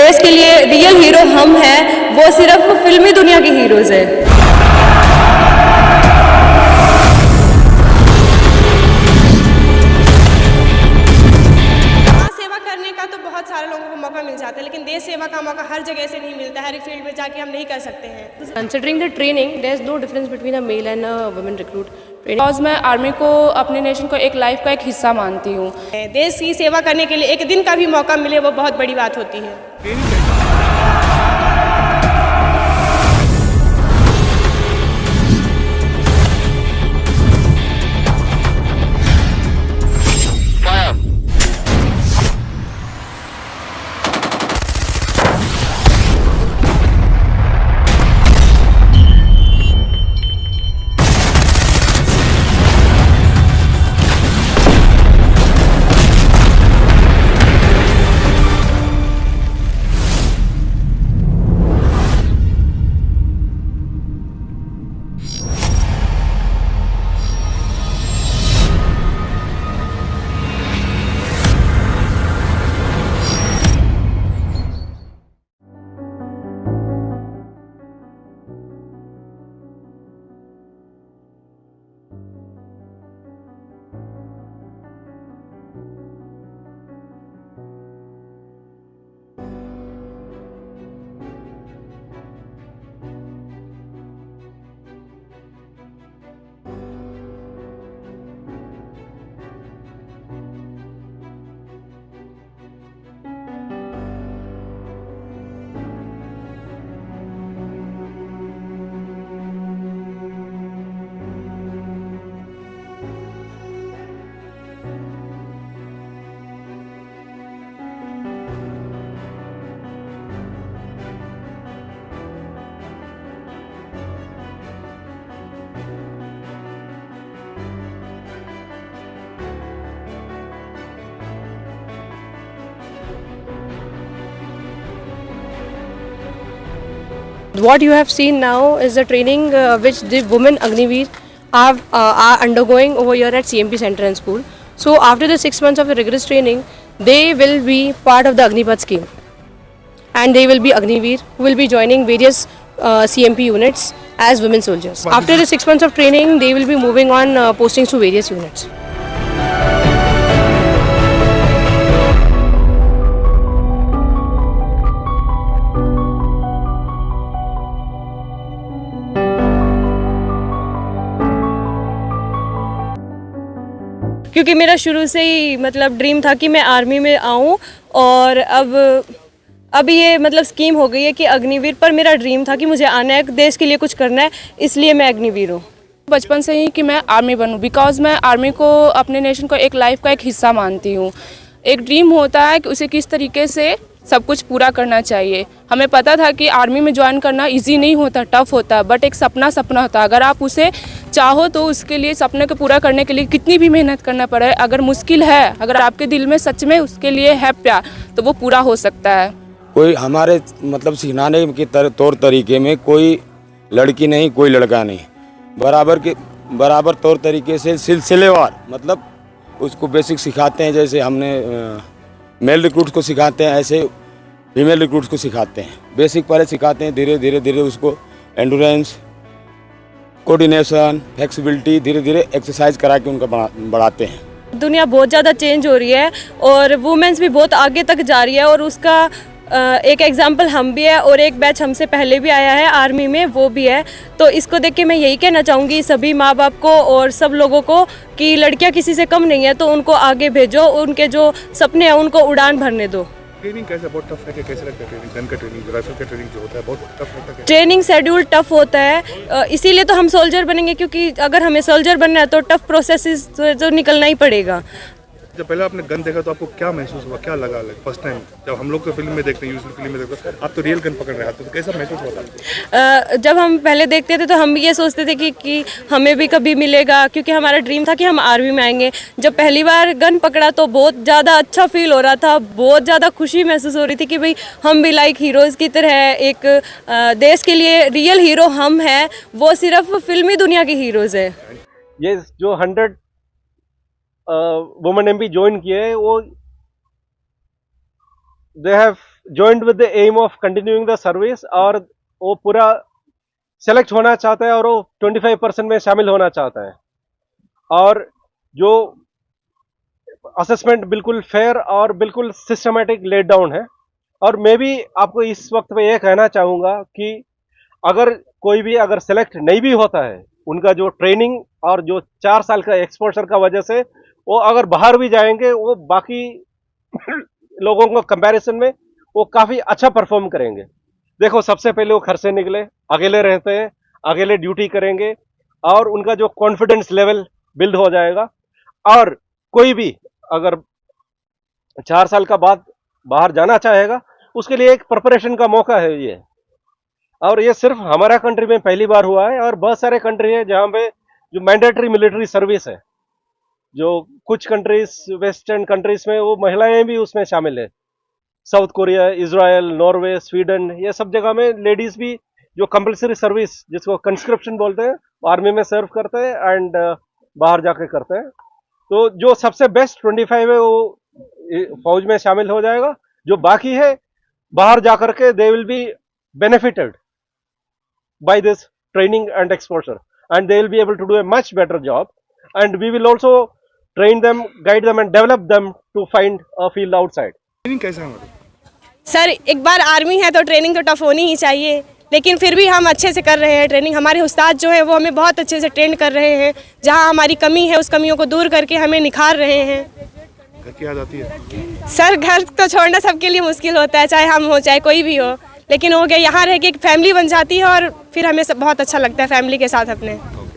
देश के लिए रियल हीरो हम हैं, वो सिर्फ फिल्मी दुनिया के हीरोज़ हैं। सेवा करने का तो बहुत सारे लोगों को मौका मिल जाता है, लेकिन देश सेवा का मौका हर जगह से नहीं मिलता है, हर एक फील्ड में जाके हम नहीं कर सकते हैं। Considering the training, there is no difference between a male and a women recruit. Because मैं आर्मी को अपने नेशन को एक लाइफ का एक हिस्सा मानती हूँ। देश की सेवा करने के लिए एक दिन का भी मौका मिले वो बहुत बड़ी बात होती है। What you have seen now is the training which the women Agniveer are undergoing over here at CMP Center and School. So after the 6 months of the rigorous training, they will be part of the Agnipath scheme, and they will be Agniveer who will be joining various CMP units as women soldiers. After the 6 months of training, they will be moving on postings to various units. क्योंकि मेरा शुरू से ही मतलब dream था कि मैं army में आऊँ, और अब ये मतलब स्कीम हो गई है कि अग्निवीर, पर मेरा ड्रीम था कि मुझे आना है, देश के लिए कुछ करना है, इसलिए मैं अग्निवीर हूँ। बचपन से ही कि मैं आर्मी बनूं, बिकॉज मैं आर्मी को अपने नेशन को एक लाइफ का एक हिस्सा मानती हूँ। एक ड्रीम होता है कि उसे किस तरीके से सब कुछ पूरा करना चाहिए। हमें पता था कि आर्मी में ज्वाइन करना इजी नहीं होता, टफ होता है, बट एक सपना होता है। अगर आप उसे चाहो तो उसके लिए, सपने को पूरा करने के लिए कितनी भी मेहनत करना पड़े, अगर मुश्किल है, अगर आपके दिल में सच में उसके लिए है प्यार, तो वो पूरा हो सकता है। कोई हमारे मतलब सिखाने के तौर तरीके में कोई लड़की नहीं, कोई लड़का नहीं, बराबर तौर तरीके से सिलसिलेवार मतलब उसको बेसिक सिखाते हैं। जैसे हमने मेल रिक्रूट्स को सिखाते हैं, ऐसे फीमेल रिक्रूट्स को सिखाते हैं। बेसिक पहले सिखाते हैं, धीरे धीरे उसको एंडोरेंस, कोऑर्डिनेशन, फ्लेक्सिबिलिटी, धीरे धीरे एक्सरसाइज करा के उनका बढ़ाते हैं। दुनिया बहुत ज़्यादा चेंज हो रही है और वुमेन्स भी बहुत आगे तक जा रही है, और उसका एक एग्जाम्पल हम भी है, और एक बैच हमसे पहले भी आया है आर्मी में, वो भी है। तो इसको देख के मैं यही कहना चाहूँगी सभी माँ बाप को और सब लोगों को कि लड़कियाँ किसी से कम नहीं है, तो उनको आगे भेजो, उनके जो सपने हैं उनको उड़ान भरने दो। ट्रेनिंग कैसे बहुत टफ है, कैसे लगता है ट्रेनिंग, गन का ट्रेनिंग, राइफल का ट्रेनिंग जो होता है बहुत टफ लगता है? ट्रेनिंग शेड्यूल टफ होता है, इसीलिए तो हम सोल्जर बनेंगे, क्योंकि अगर हमें सोल्जर बनना है तो टफ प्रोसेस तो निकलना ही पड़ेगा। जब पहले आपने गन देखा तो आपको क्या महसूस हुआ, क्या लगा फर्स्ट टाइम? जब हम लोग तो फिल्म में देखते हैं, यूजुअली फिल्म में देखते हैं, आप तो रियल गन पकड़ रहे हैं, तो कैसा महसूस होता? जब हम पहले देखते थे तो हम भी ये सोचते थे कि हमें भी कभी मिलेगा, क्योंकि हमारा ड्रीम था कि हम आर्मी में आएंगे। जब पहली बार गन पकड़ा तो बहुत ज़्यादा अच्छा फील हो रहा था, बहुत ज़्यादा खुशी महसूस हो रही थी कि भाई हम भी लाइक हीरोज़ की तरह एक देश के लिए रियल हीरो हम हैं, वो सिर्फ फिल्मी दुनिया के हीरोज़ हैं। ये जो 100 वुमेन एमपी ज्वाइन किए, वो they have joined with the aim of continuing the service और वो पूरा सेलेक्ट होना चाहता है और वो 25% में शामिल होना चाहता है और जो असेसमेंट बिल्कुल फेयर और बिल्कुल सिस्टमेटिक लेट डाउन है। और मैं भी आपको इस वक्त में ये कहना चाहूँगा कि अगर कोई भी अगर सेलेक्ट नहीं भी होता है, उनका जो ट्रेनिंग और जो 4 साल का एक्सपोजर का वजह से वो अगर बाहर भी जाएंगे वो बाकी लोगों को कंपैरिजन में वो काफ़ी अच्छा परफॉर्म करेंगे। देखो, सबसे पहले वो घर से निकले, अकेले रहते हैं, अकेले ड्यूटी करेंगे और उनका जो कॉन्फिडेंस लेवल बिल्ड हो जाएगा। और कोई भी अगर 4 साल का बाद बाहर जाना चाहेगा उसके लिए एक प्रिपरेशन का मौका है ये। और ये सिर्फ हमारा कंट्री में पहली बार हुआ है और बहुत सारे कंट्री है जहाँ पे जो मैंडेटरी मिलिट्री सर्विस है, जो कुछ कंट्रीज वेस्टर्न कंट्रीज में वो महिलाएं भी उसमें शामिल है। South Korea, Israel, Norway, Sweden, ये सब जगह में लेडीज भी जो कंपल्सरी सर्विस जिसको कंस्क्रिप्शन बोलते हैं आर्मी में सर्व करते हैं एंड बाहर जाके करते हैं। तो जो सबसे बेस्ट 25 है वो फौज में शामिल हो जाएगा। जो बाकी है बाहर जाकर के they will be benefited by this training and exposure and they will be able to do a much better job and we will also train them, guide them and develop them to find a field outside. Training कैसा है हमारी? Sir, एक बार army है तो training तो tough होनी ही चाहिए, लेकिन फिर भी हम अच्छे से कर रहे हैं ट्रेनिंग। हमारे उस्ताद जो है वो हमें बहुत अच्छे से ट्रेन कर रहे हैं। जहाँ हमारी कमी है उस कमियों को दूर करके हमें निखार रहे हैं। घर की याद आती है? सर, घर तो छोड़ना सबके लिए मुश्किल होता है, चाहे हम हो चाहे कोई भी हो, लेकिन हो गया यहाँ रह के एक फैमिली बन जाती है और फिर हमें सब बहुत अच्छा लगता है फैमिली के साथ अपने।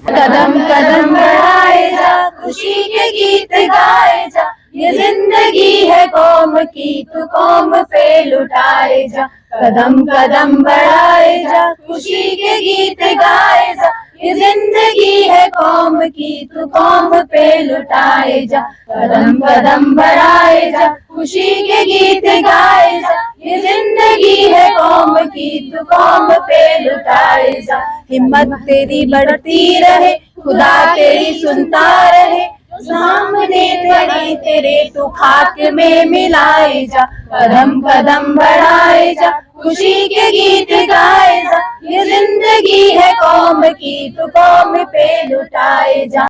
कदम कदम बढ़ाए जा, खुशी के गीत गाए जा, ये जिंदगी है कौम की, तू कौम पे लुटाए जा। कदम कदम बढ़ाए जा, खुशी के गीत गाए जा, ये जिंदगी है कौम की, तू कौम पे लुटाए जा। कदम कदम बढ़ाए जा, खुशी के गीत गाए जा, ये जिंदगी है कौम की, तू कौम पे लुटाए जा। हिम्मत तेरी बढ़ती रहे, खुदा तेरी सुनता रहे, सामने खड़ी तेरे तू खाक में मिलाए जा। कदम कदम बढ़ाए जा, खुशी के गीत गाए जा, ये जिंदगी है कौम की, तू कौम पे लुटाए जा।